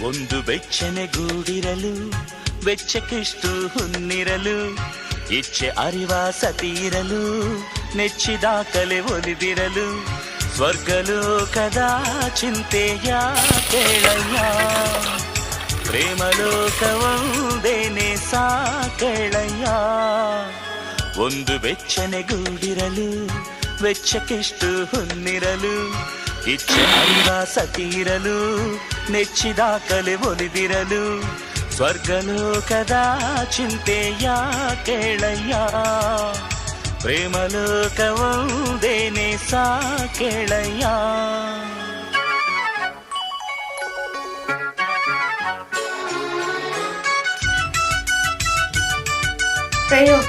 ಒಂದು ಬೆಚ್ಚನೆ ಗೂಡಿರಲು ಬೆಚ್ಚಕ್ಕಿಷ್ಟು ಹುನ್ನಿರಲು ಇಚ್ಛೆ ಅರಿವ ಸತೀರಲು ನೆಚ್ಚಿದ ಕಲೆ ಒಲಿದಿರಲು ಸ್ವರ್ಗಲೋಕದ ಚಿಂತೆಯ ಕೇಳಯ್ಯ ಪ್ರೇಮಲೋಕವೊಂದೇನೆ ಸಾಕೇಳಯ್ಯ ಒಂದು ಬೆಚ್ಚನೆ ಗೂಡಿರಲು ಬೆಚ್ಚಕ್ಕಿಷ್ಟು ಹುನ್ನಿರಲು ಇಚ್ಛೆ ಅರಿವ ಸತೀರಲು ನೆಚ್ಚಿದ ಕಲೆ ಒಲಿದಿರಲು ಸ್ವರ್ಗಲೋಕದ ಚಿಂತೆಯ ಕೇಳಯ್ಯ ಪ್ರೇಮಲೋಕವೊಂದೇನೆ ಸಾಕೇಳಯ್ಯ ಪ್ರಯೋಗ